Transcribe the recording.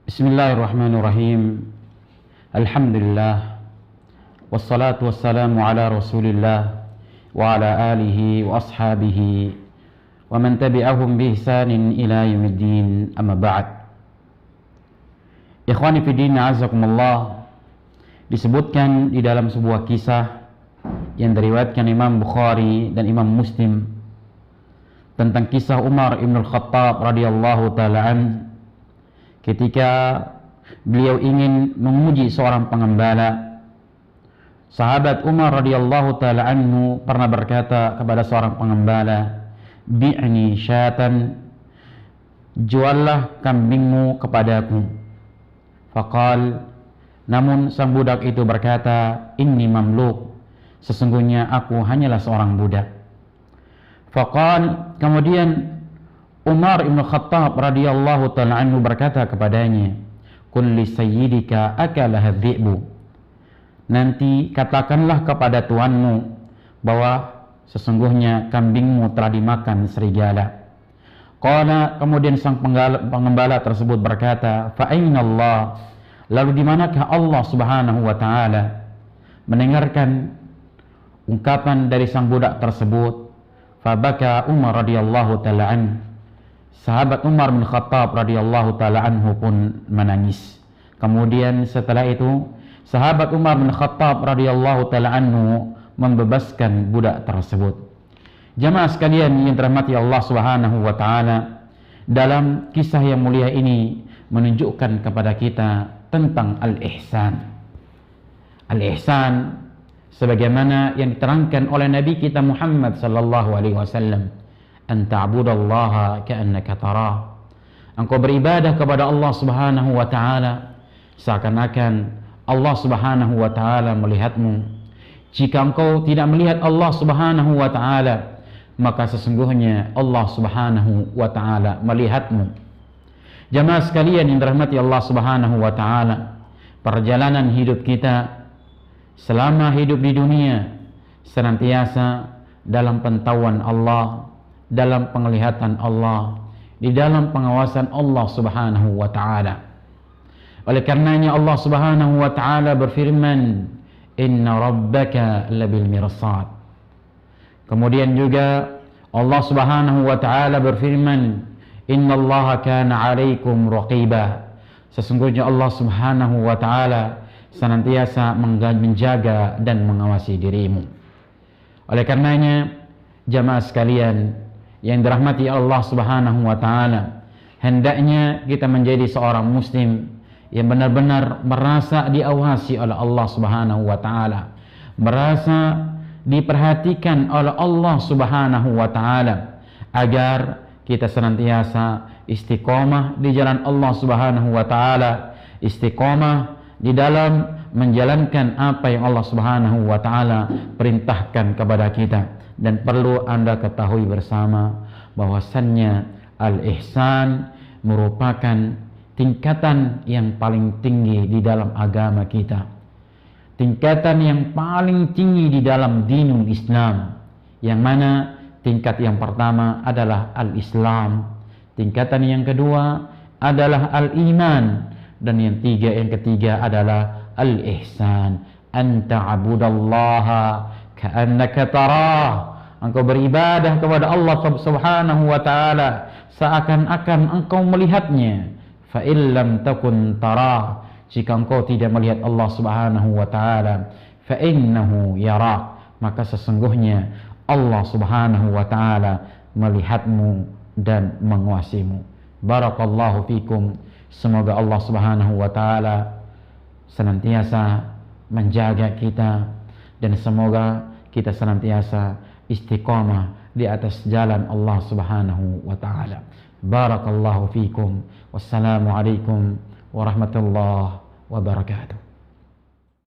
Bismillahirrahmanirrahim. Alhamdulillah. Wassalatu wassalamu ala Rasulillah wa ala alihi wa ashabihi wa man tabi'ahum bi ihsanin ila yaumiddin. Amma ba'd. Ikhwani fi din, a'azakumullah. Disebutkan di dalam sebuah kisah yang diriwayatkan Imam Bukhari dan Imam Muslim tentang kisah Umar ibn al-Khattab radhiyallahu ta'ala an, ketika beliau ingin menguji seorang pengembala. Sahabat Umar radhiyallahu ta'ala anhu pernah berkata kepada seorang pengembala, "Bi'ni syatan, juallah kambingmu kepadaku." Faqal, namun sang budak itu berkata, "Inni mamluk, sesungguhnya aku hanyalah seorang budak." Faqal, kemudian Umar ibn Khattab radhiyallahu ta'ala anhu berkata kepadanya, "Qul li sayyidika akalah dhi'bu." Nanti katakanlah kepada tuanmu bahwa sesungguhnya kambingmu telah dimakan serigala. Qala, kemudian sang pengembala tersebut berkata, "Fa aina Allah?" Lalu di manakah Allah Subhanahu wa taala? Mendengarkan ungkapan dari sang budak tersebut, fabaka Umar radhiyallahu ta'ala anhu. Sahabat Umar bin Khattab radhiyallahu ta'ala anhu pun menangis. Kemudian setelah itu sahabat Umar bin Khattab radhiyallahu ta'ala anhu membebaskan budak tersebut. Jamaah sekalian yang dirahmati Allah Subhanahu wa taala, dalam kisah yang mulia ini menunjukkan kepada kita tentang al-ihsan. Al-ihsan sebagaimana yang diterangkan oleh Nabi kita Muhammad sallallahu alaihi wasallam, an ta'budallaha ka'annaka tarah. Engkau beribadah kepada Allah Subhanahu wa taala seakan-akan Allah Subhanahu wa taala melihatmu. Jika engkau tidak melihat Allah Subhanahu wa taala, maka sesungguhnya Allah Subhanahu wa taala melihatmu. Jamaah sekalian yang dirahmati Allah Subhanahu wa taala, perjalanan hidup kita selama hidup di dunia senantiasa dalam pantauan Allah, dalam penglihatan Allah, di dalam pengawasan Allah Subhanahu wa taala. Oleh karenanya Allah Subhanahu wa taala berfirman, "Inna rabbaka labil mirsad." Kemudian juga Allah Subhanahu wa taala berfirman, "Innallaha kana 'alaikum raqiba." Sesungguhnya Allah Subhanahu wa taala senantiasa menjaga dan mengawasi dirimu. Oleh karenanya jamaah sekalian yang dirahmati Allah Subhanahu wa taala, hendaknya kita menjadi seorang muslim yang benar-benar merasa diawasi oleh Allah Subhanahu wa taala, merasa diperhatikan oleh Allah Subhanahu wa taala, agar kita senantiasa istiqomah di jalan Allah Subhanahu wa taala, istiqomah di dalam menjalankan apa yang Allah Subhanahu wa taala perintahkan kepada kita. Dan perlu Anda ketahui bersama bahwasannya al-ihsan merupakan tingkatan yang paling tinggi di dalam agama kita, tingkatan yang paling tinggi di dalam dinul Islam, yang mana tingkat yang pertama adalah al-Islam, tingkatan yang kedua adalah al-iman, dan yang ketiga adalah al-ihsan. Anta abudallaha ka'annaka tarah. Engkau beribadah kepada Allah Subhanahu wa taala seakan-akan engkau melihatnya. Fa illam takun tarah, jika engkau tidak melihat Allah Subhanahu wa taala, fa innahu yarak, maka sesungguhnya Allah Subhanahu wa taala melihatmu dan menguasimu. Barakallahu fikum. Semoga Allah Subhanahu wa taala senantiasa menjaga kita, dan semoga kita senantiasa istiqamah di atas jalan Allah Subhanahu wa taala. Barakallahu fikum. Wassalamu alaikum warahmatullahi wabarakatuh.